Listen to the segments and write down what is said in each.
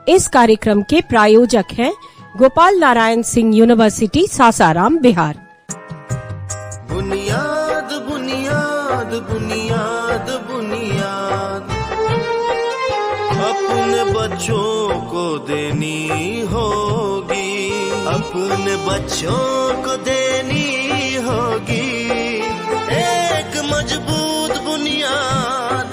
इस कार्यक्रम के प्रायोजक हैं गोपाल नारायण सिंह यूनिवर्सिटी सासाराम बिहार। बुनियाद बुनियाद बुनियाद बुनियाद अपने बच्चों को देनी होगी, अपने बच्चों को देनी होगी एक मजबूत बुनियाद,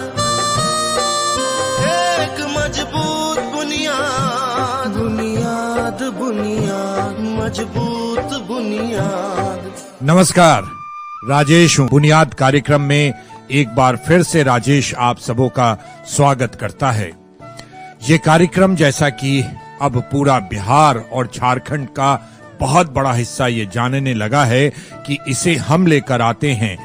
एक मजबूत बुनियाद, बुनियाद बुनियाद मजबूत बुनियाद। नमस्कार, राजेश हूँ। बुनियाद कार्यक्रम में एक बार फिर से राजेश आप सबों का स्वागत करता है। ये कार्यक्रम जैसा कि अब पूरा बिहार और झारखंड का बहुत बड़ा हिस्सा ये जानने लगा है कि इसे हम लेकर आते हैं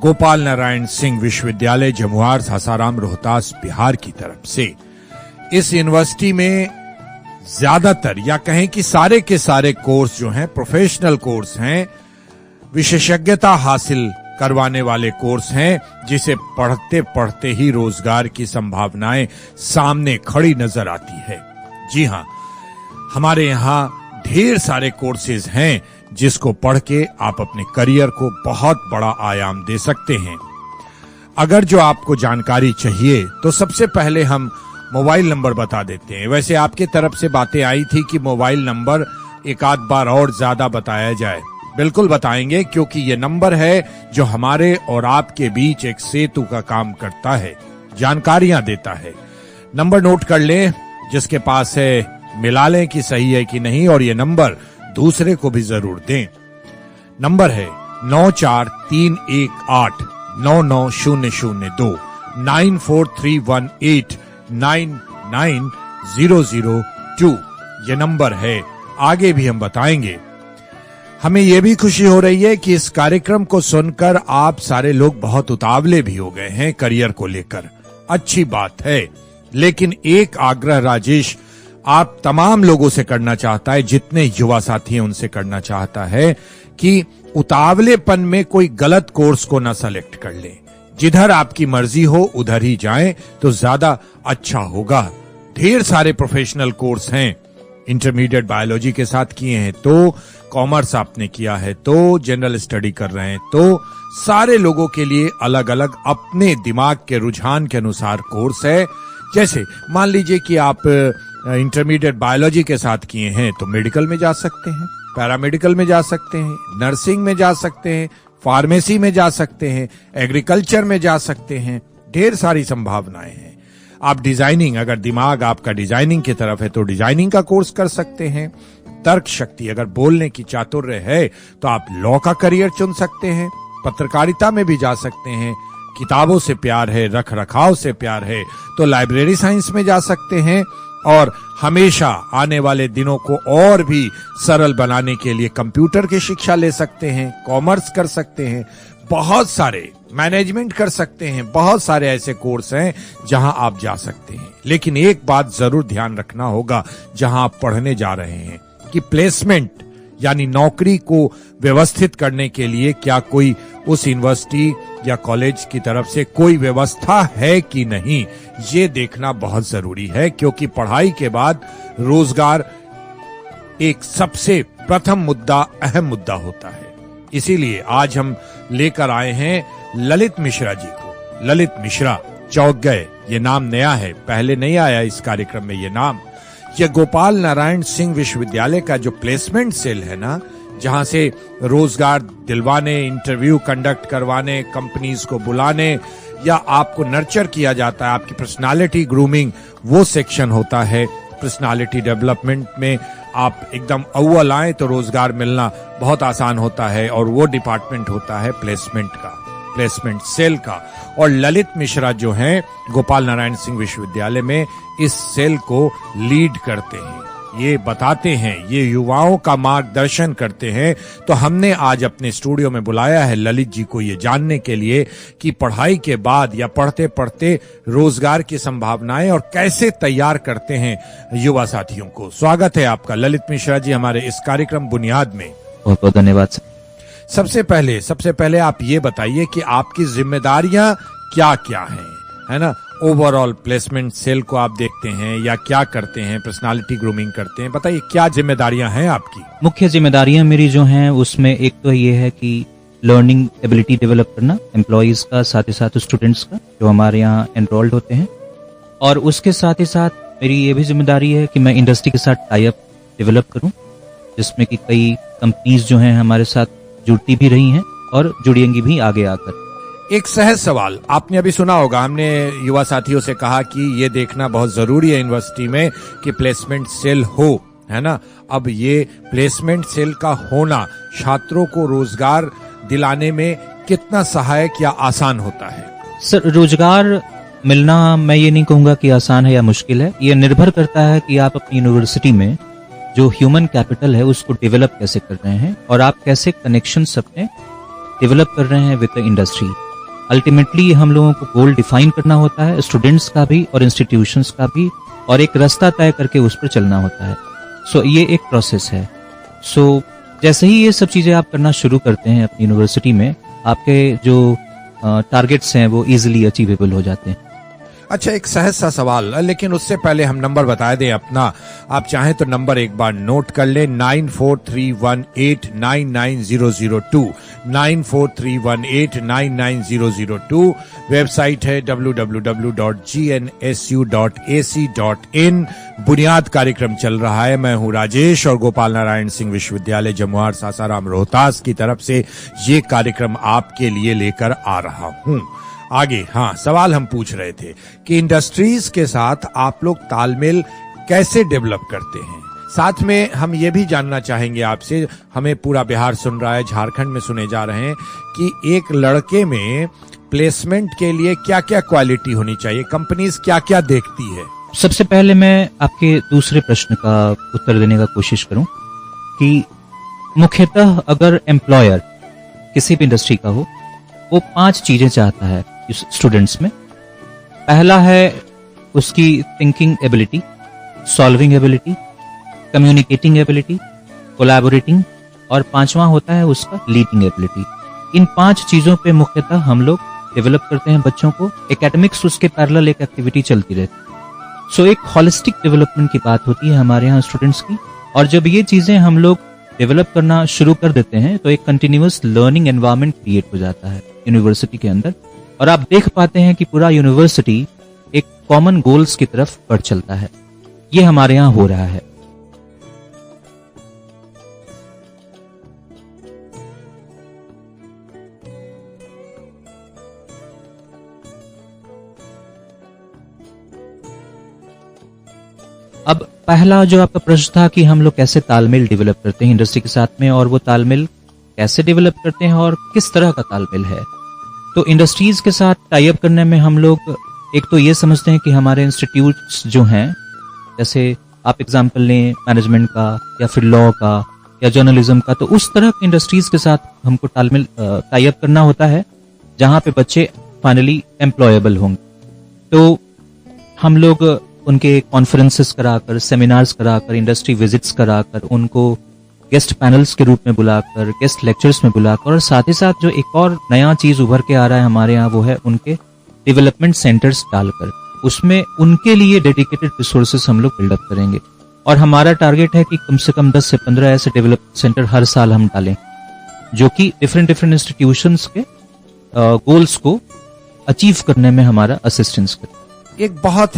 गोपाल नारायण सिंह विश्वविद्यालय जमुआर सासाराम रोहतास बिहार की तरफ से। इस यूनिवर्सिटी में ज्यादातर या कहें कि सारे के सारे कोर्स जो हैं प्रोफेशनल कोर्स हैं, विशेषज्ञता हासिल करवाने वाले कोर्स हैं, जिसे पढ़ते पढ़ते ही रोजगार की संभावनाएं सामने खड़ी नजर आती है। जी हाँ, हमारे यहाँ ढेर सारे कोर्सेज हैं जिसको पढ़ के आप अपने करियर को बहुत बड़ा आयाम दे सकते हैं। अगर जो आपको जानकारी चाहिए तो सबसे पहले हम मोबाइल नंबर बता देते हैं। वैसे आपके तरफ से बातें आई थी कि मोबाइल नंबर एक आध बार और ज्यादा बताया जाए। बिल्कुल बताएंगे, क्योंकि ये नंबर है जो हमारे और आपके बीच एक सेतु का काम करता है, जानकारियां देता है। नंबर नोट कर लें, जिसके पास है मिला लें कि सही है कि नहीं, और ये नंबर दूसरे को भी जरूर दें। नंबर है 9431899002 9431899002। ये नंबर है, आगे भी हम बताएंगे। हमें यह भी खुशी हो रही है कि इस कार्यक्रम को सुनकर आप सारे लोग बहुत उतावले भी हो गए हैं करियर को लेकर। अच्छी बात है, लेकिन एक आग्रह राजेश आप तमाम लोगों से करना चाहता है, जितने युवा साथी हैं उनसे करना चाहता है कि उतावलेपन में कोई गलत कोर्स को ना सेलेक्ट कर लें। जिधर आपकी मर्जी हो उधर ही जाएं तो ज्यादा अच्छा होगा। ढेर सारे प्रोफेशनल कोर्स हैं। इंटरमीडिएट बायोलॉजी के साथ किए हैं तो, कॉमर्स आपने किया है तो, जनरल स्टडी कर रहे हैं तो, सारे लोगों के लिए अलग अलग अपने दिमाग के रुझान के अनुसार कोर्स है। जैसे मान लीजिए कि आप इंटरमीडिएट बायोलॉजी के साथ किए हैं तो मेडिकल में जा सकते हैं, पैरामेडिकल में जा सकते हैं, नर्सिंग में जा सकते हैं, फार्मेसी में जा सकते हैं, एग्रीकल्चर में जा सकते हैं। ढेर सारी संभावनाएं हैं। आप डिजाइनिंग, अगर दिमाग आपका डिजाइनिंग की तरफ है तो डिजाइनिंग का कोर्स कर सकते हैं। तर्क शक्ति, अगर बोलने की चातुर्य है तो आप लॉ का करियर चुन सकते हैं। पत्रकारिता में भी जा सकते हैं। किताबों से प्यार है, रख रखाव से प्यार है तो लाइब्रेरी साइंस में जा सकते हैं। और हमेशा आने वाले दिनों को और भी सरल बनाने के लिए कंप्यूटर की शिक्षा ले सकते हैं, कॉमर्स कर सकते हैं, बहुत सारे मैनेजमेंट कर सकते हैं। बहुत सारे ऐसे कोर्स हैं जहां आप जा सकते हैं। लेकिन एक बात जरूर ध्यान रखना होगा जहां आप पढ़ने जा रहे हैं कि प्लेसमेंट यानी नौकरी को व्यवस्थित करने के लिए क्या कोई उस यूनिवर्सिटी या कॉलेज की तरफ से कोई व्यवस्था है कि नहीं, ये देखना बहुत जरूरी है। क्योंकि पढ़ाई के बाद रोजगार एक सबसे प्रथम मुद्दा, अहम मुद्दा होता है। इसीलिए आज हम लेकर आए हैं ललित मिश्रा जी को। ललित मिश्रा चौंक गए, ये नाम नया है, पहले नहीं आया इस कार्यक्रम में ये नाम। ये गोपाल नारायण सिंह विश्वविद्यालय का जो प्लेसमेंट सेल है ना, जहां से रोजगार दिलवाने, इंटरव्यू कंडक्ट करवाने, कंपनीज को बुलाने या आपको नर्चर किया जाता है, आपकी पर्सनालिटी ग्रूमिंग, वो सेक्शन होता है। पर्सनालिटी डेवलपमेंट में आप एकदम अव्वल आए तो रोजगार मिलना बहुत आसान होता है, और वो डिपार्टमेंट होता है प्लेसमेंट का, प्लेसमेंट सेल का। और ललित मिश्रा जो हैं गोपाल नारायण सिंह विश्वविद्यालय में इस सेल को लीड करते हैं, ये बताते हैं, ये युवाओं का मार्गदर्शन करते हैं। तो हमने आज अपने स्टूडियो में बुलाया है ललित जी को ये जानने के लिए कि पढ़ाई के बाद या पढ़ते पढ़ते रोजगार की संभावनाएं और कैसे तैयार करते हैं युवा साथियों को। स्वागत है आपका ललित मिश्रा जी हमारे इस कार्यक्रम बुनियाद में। बहुत बहुत धन्यवाद। सबसे पहले आप ये बताइए कि आपकी जिम्मेदारियां क्या क्या हैं, है ना, ओवरऑल प्लेसमेंट सेल को आप देखते हैं या क्या करते हैं, पर्सनालिटी ग्रूमिंग करते हैं, बताइए क्या जिम्मेदारियां हैं आपकी? मुख्य जिम्मेदारियां मेरी जो हैं उसमें एक तो ये है कि लर्निंग एबिलिटी डेवलप करना एम्प्लॉयज का, साथ ही साथ स्टूडेंट्स का जो हमारे यहाँ एनरोल्ड होते हैं, और उसके साथ ही साथ मेरी ये भी जिम्मेदारी है कि मैं इंडस्ट्री के साथ टाई अप डेवलप करूं, जिसमें कि कई कंपनीज जो हैं हमारे साथ जुड़ती भी रही हैं और जुड़ेंगी भी आगे आकर। एक सहज सवाल आपने अभी सुना होगा, हमने युवा साथियों से कहा कि ये देखना बहुत जरूरी है यूनिवर्सिटी में कि प्लेसमेंट सेल हो, है ना। अब ये प्लेसमेंट सेल का होना छात्रों को रोजगार दिलाने में कितना सहायक या आसान होता है? सर, रोजगार मिलना मैं ये नहीं कहूंगा कि आसान है या मुश्किल है, ये निर्भर करता है कि आप अपनी यूनिवर्सिटी में जो ह्यूमन कैपिटल है उसको डेवलप कैसे कर रहे हैं और आप कैसे कनेक्शंस अपने डेवलप कर रहे हैं विद द इंडस्ट्री। अल्टीमेटली हम लोगों को गोल डिफाइन करना होता है, स्टूडेंट्स का भी और इंस्टीट्यूशंस का भी, और एक रास्ता तय करके उस पर चलना होता है। सो ये एक प्रोसेस है। सो जैसे ही ये सब चीजें आप करना शुरू करते हैं अपनी यूनिवर्सिटी में, आपके जो टारगेट्स हैं वो इजीली अचीवेबल हो जाते हैं। अच्छा, एक सहज सा सवाल, लेकिन उससे पहले हम नंबर बता दें अपना। आप चाहें तो नंबर एक बार नोट कर लें, 9431899002, 9431899002। वेबसाइट है www.gnsu.ac.in। बुनियाद कार्यक्रम चल रहा है। मैं हूं राजेश और गोपाल नारायण सिंह विश्वविद्यालय जमुआर सासाराम रोहतास की तरफ से ये कार्यक्रम आपके लिए लेकर आ रहा हूं। आगे हाँ, सवाल हम पूछ रहे थे कि इंडस्ट्रीज के साथ आप लोग तालमेल कैसे डेवलप करते हैं। साथ में हम ये भी जानना चाहेंगे आपसे, हमें पूरा बिहार सुन रहा है, झारखंड में सुने जा रहे हैं, कि एक लड़के में प्लेसमेंट के लिए क्या क्या क्वालिटी होनी चाहिए, कंपनीज क्या क्या देखती है? सबसे पहले मैं आपके दूसरे प्रश्न का उत्तर देने का कोशिश करूं कि मुख्यतः अगर एम्प्लॉयर किसी भी इंडस्ट्री का हो, वो 5 चीजें चाहता है स्टूडेंट्स में। पहला है उसकी thinking ability, solving ability, communicating ability, collaborating, और 5वां होता है उसका लीडिंग एबिलिटी। इन 5 चीजों पे मुख्यतः हम लोग डेवलप करते हैं बच्चों को। एकेडमिक्स उसके पैरेलल एक एक्टिविटी चलती रहती है। सो एक होलिस्टिक डेवलपमेंट की बात होती है हमारे यहाँ स्टूडेंट्स की, और जब ये चीजें हम लोग डेवलप करना शुरू कर देते हैं तो एक कंटिन्यूअस लर्निंग एनवायरनमेंट क्रिएट हो जाता है यूनिवर्सिटी के अंदर, और आप देख पाते हैं कि पूरा यूनिवर्सिटी एक कॉमन गोल्स की तरफ बढ़ चलता है। ये हमारे यहाँ हो रहा है। अब पहला जो आपका प्रश्न था कि हम लोग कैसे तालमेल डेवलप करते हैं इंडस्ट्री के साथ में, और वो तालमेल कैसे डेवलप करते हैं और किस तरह का तालमेल है। तो इंडस्ट्रीज के साथ टाई अप करने में हम लोग एक तो ये समझते हैं कि हमारे इंस्टीट्यूट्स जो हैं, जैसे आप एग्जांपल लें मैनेजमेंट का या फिर लॉ का या जर्नलिज्म का, तो उस तरह के इंडस्ट्रीज के साथ हमको तालमेल टाई अप करना होता है जहां पे बच्चे फाइनली एम्प्लॉयबल होंगे। तो हम लोग उनके कॉन्फ्रेंसेस कराकर, सेमिनार्स कराकर, इंडस्ट्री विजिट्स कराकर, उनको गेस्ट पैनल्स के रूप में बुलाकर, गेस्ट लेक्चर्स में बुलाकर, और साथ ही साथ जो एक और नया चीज उभर के आ रहा है हमारे यहाँ, वो है उनके डेवलपमेंट सेंटर्स डालकर उसमें उनके लिए डेडिकेटेड रिसोर्सेस हम लोग बिल्डअप करेंगे। और हमारा टारगेट है कि कम से कम 10 से 15 ऐसे डेवलपमेंट सेंटर हर साल हम डालें, जो कि डिफरेंट इंस्टीट्यूशंस के गोल्स को अचीव करने में हमारा असिस्टेंस करें। एक बहुत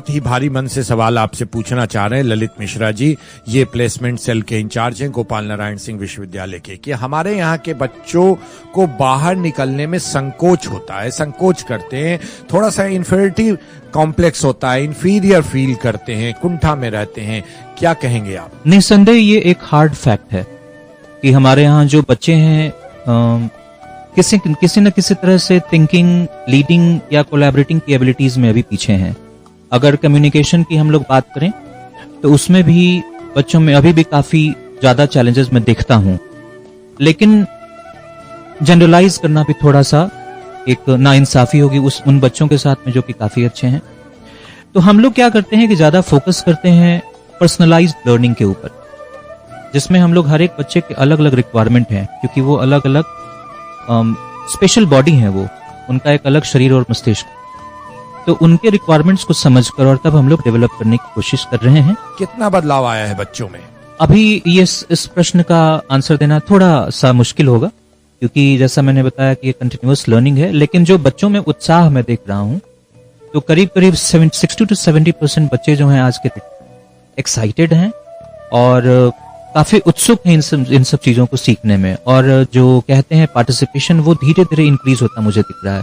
ही भारी मन से सवाल आपसे पूछना चाह रहे हैं ललित मिश्रा जी, ये प्लेसमेंट सेल के इंचार्ज हैं गोपाल नारायण सिंह विश्वविद्यालय के, कि हमारे यहाँ के बच्चों को बाहर निकलने में संकोच होता है, संकोच करते हैं, थोड़ा सा इन्फीरियरिटी कॉम्प्लेक्स होता है, इन्फीरियर फील करते हैं, कुंठा में रहते हैं, क्या कहेंगे आप? निसंदेह ये एक हार्ड फैक्ट है कि हमारे यहाँ जो बच्चे हैं किसी न किसी तरह से थिंकिंग, लीडिंग या कोलैबोरेटिंग की एबिलिटीज में अभी पीछे हैं। अगर कम्युनिकेशन की हम लोग बात करें तो उसमें भी बच्चों में अभी भी काफी ज्यादा चैलेंजेस मैं देखता हूं, लेकिन जनरलाइज करना भी थोड़ा सा एक नाइंसाफी होगी उन बच्चों के साथ में जो कि काफी अच्छे हैं। तो हम लोग क्या करते हैं कि ज्यादा फोकस करते हैं पर्सनलाइज्ड लर्निंग के ऊपर, जिसमें हम लोग हर एक बच्चे के अलग अलग रिक्वायरमेंट हैं, क्योंकि वो अलग अलग स्पेशल बॉडी है, वो उनका एक अलग शरीर और मस्तिष्क। तो उनके रिक्वायरमेंट्स को समझकर और तब हम लोग डेवलप करने की कोशिश कर रहे हैं। कितना बदलाव आया है बच्चों में? अभी ये इस प्रश्न का आंसर देना थोड़ा सा मुश्किल होगा, क्योंकि जैसा मैंने बताया कि ये कंटिन्यूअस लर्निंग है, लेकिन जो बच्चों में उत्साह मैं देख रहा हूँ, तो करीब 60 to 70% बच्चे जो हैं आज के एक्साइटेड हैं और काफी उत्सुक हैं इन सब चीजों को सीखने में, और जो कहते हैं पार्टिसिपेशन वो धीरे धीरे इंक्रीज होता मुझे दिख रहा है।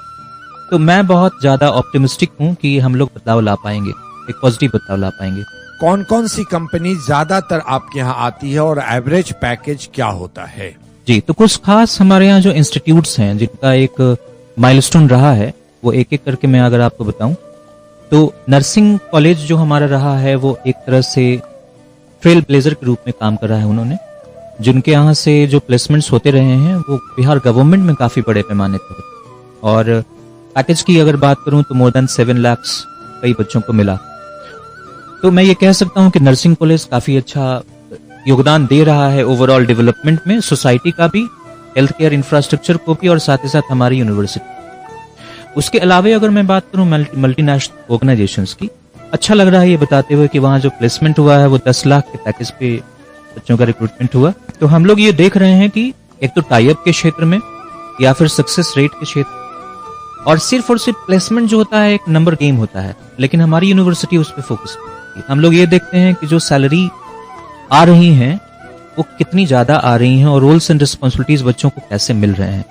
तो मैं बहुत ज्यादा ऑप्टिमिस्टिक हूँ कि हम लोग बदलाव ला पाएंगे, एक पॉजिटिव बदलाव ला पाएंगे। कौन कौन सी कंपनी ज्यादातर आपके यहाँ आती है और एवरेज पैकेज क्या होता है? जी, तो कुछ खास हमारे यहाँ जो इंस्टीट्यूट्स हैं जिनका एक माइलस्टोन रहा है, वो एक एक करके मैं अगर आपको बताऊं, तो नर्सिंग कॉलेज जो हमारा रहा है वो एक तरह से ट्रेल ब्लेजर के रूप में काम कर रहा है उन्होंने, जिनके यहाँ से जो प्लेसमेंट्स होते रहे हैं वो बिहार गवर्नमेंट में काफी बड़े पैमाने पर, और पैकेज की अगर बात करूं तो मोर देन 7 लाख कई बच्चों को मिला। तो मैं ये कह सकता हूं कि नर्सिंग कॉलेज काफी अच्छा योगदान दे रहा है ओवरऑल डेवलपमेंट में, सोसाइटी का भी, हेल्थ केयर इंफ्रास्ट्रक्चर को भी, और साथ ही साथ हमारी यूनिवर्सिटी। उसके अलावा अगर मैं बात करूं मल्टीनेशनल ऑर्गेनाइजेशंस की, अच्छा लग रहा है ये बताते हुए कि वहां जो प्लेसमेंट हुआ है वो 10 लाख के पैकेज पे बच्चों का रिक्रूटमेंट हुआ। तो हम लोग ये देख रहे हैं कि एक तो टाई अप के क्षेत्र में या फिर सक्सेस रेट के क्षेत्र, और सिर्फ प्लेसमेंट जो होता है एक नंबर गेम होता है, लेकिन हमारी यूनिवर्सिटी उस पर फोकस करती है। हम लोग ये देखते हैं कि जो सैलरी आ रही हैं वो कितनी ज्यादा आ रही हैं और रोल्स एंड रिस्पॉन्सिबिलिटीज बच्चों को कैसे मिल रहे हैं।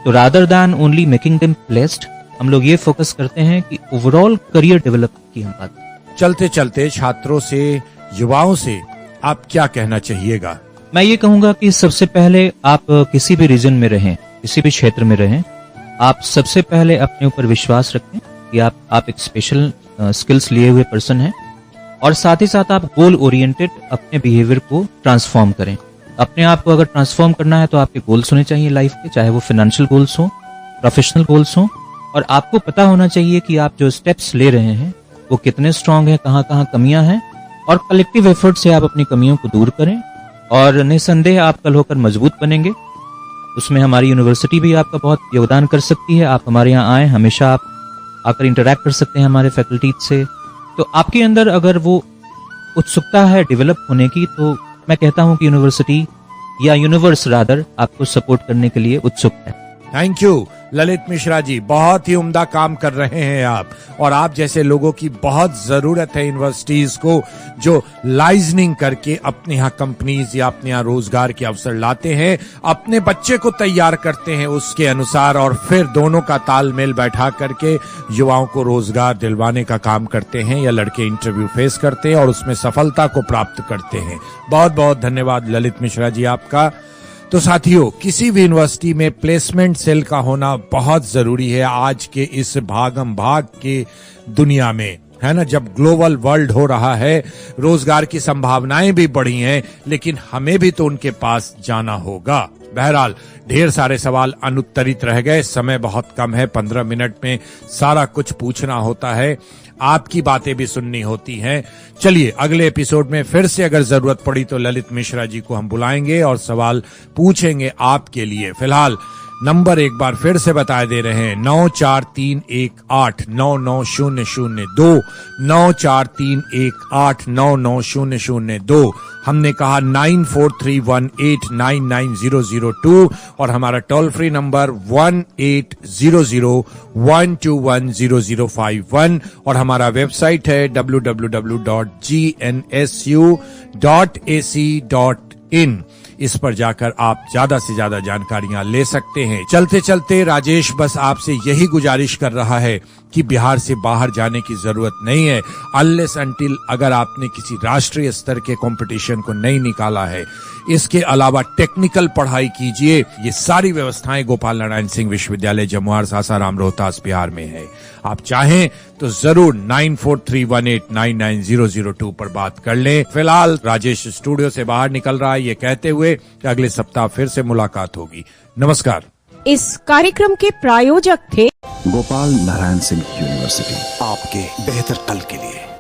तो rather than only making them placed, हम लोग ये फोकस करते हैं कि ओवरऑल करियर डेवलपमेंट की हम बात करें। चलते चलते छात्रों से, युवाओं से आप क्या कहना चाहिएगा? मैं ये कहूंगा कि सबसे पहले आप किसी भी रीजन में रहें, किसी भी क्षेत्र में रहें, आप सबसे पहले अपने ऊपर विश्वास रखें कि आप एक स्पेशल स्किल्स लिए हुए पर्सन हैं, और साथ ही साथ आप गोल ओरिएंटेड अपने बिहेवियर को ट्रांसफॉर्म करें। अपने आप को अगर ट्रांसफॉर्म करना है तो आपके गोल्स होने चाहिए लाइफ के, चाहे वो फाइनेंशियल गोल्स हो, प्रोफेशनल गोल्स हो, और आपको पता होना चाहिए कि आप जो स्टेप्स ले रहे हैं वो कितने स्ट्रांग हैं, कहाँ कहाँ कमियां हैं, और कलेक्टिव एफर्ट से आप अपनी कमियों को दूर करें, और निसंदेह आप कल होकर मजबूत बनेंगे। उसमें हमारी यूनिवर्सिटी भी आपका बहुत योगदान कर सकती है। आप हमारे यहाँ आए, हमेशा आप आकर इंटरेक्ट कर सकते हैं हमारे फैकल्टीज से। तो आपके अंदर अगर वो उत्सुकता है डेवलप होने की, तो मैं कहता हूं कि यूनिवर्सिटी या यूनिवर्स रादर आपको सपोर्ट करने के लिए उत्सुक है। थैंक यू ललित मिश्रा जी, बहुत ही उम्दा काम कर रहे हैं आप, और आप जैसे लोगों की बहुत जरूरत है यूनिवर्सिटीज को, जो लाइजनिंग करके अपने यहाँ कंपनीज या अपने यहाँ रोजगार के अवसर लाते हैं, अपने बच्चे को तैयार करते हैं उसके अनुसार, और फिर दोनों का तालमेल बैठा करके युवाओं को रोजगार दिलवाने का काम करते हैं, या लड़के इंटरव्यू फेस करते हैं और उसमें सफलता को प्राप्त करते हैं। बहुत बहुत धन्यवाद ललित मिश्रा जी आपका। तो साथियों, किसी भी यूनिवर्सिटी में प्लेसमेंट सेल का होना बहुत जरूरी है आज के इस भागम भाग के दुनिया में, है ना। जब ग्लोबल वर्ल्ड हो रहा है, रोजगार की संभावनाएं भी बढ़ी हैं, लेकिन हमें भी तो उनके पास जाना होगा। बहरहाल ढेर सारे सवाल अनुत्तरित रह गए, समय बहुत कम है, 15 मिनट में सारा कुछ पूछना होता है, आपकी बातें भी सुननी होती हैं। चलिए अगले एपिसोड में फिर से अगर जरूरत पड़ी तो ललित मिश्रा जी को हम बुलाएंगे और सवाल पूछेंगे आपके लिए। फिलहाल नंबर एक बार फिर से बता दे रहे हैं, 9431899002, 9431899002। हमने कहा 9431899002, और हमारा टोल फ्री नंबर 1800121051, और हमारा वेबसाइट है www.gnsu.ac.in। इस पर जाकर आप ज्यादा से ज्यादा जानकारियां ले सकते हैं। चलते चलते राजेश बस आपसे यही गुजारिश कर रहा है कि बिहार से बाहर जाने की जरूरत नहीं है, अनलेस अनटिल अगर आपने किसी राष्ट्रीय स्तर के कंपटीशन को नहीं निकाला है। इसके अलावा टेक्निकल पढ़ाई कीजिए, ये सारी व्यवस्थाएं गोपाल नारायण सिंह विश्वविद्यालय जमुआर सासाराम रोहतास बिहार में है। आप चाहें तो जरूर 9431899002 पर बात कर लें। फिलहाल राजेश स्टूडियो से बाहर निकल रहा है, ये कहते हुए कि अगले सप्ताह फिर से मुलाकात होगी। नमस्कार। इस कार्यक्रम के प्रायोजक थे गोपाल नारायण सिंह यूनिवर्सिटी, आपके बेहतर कल के लिए।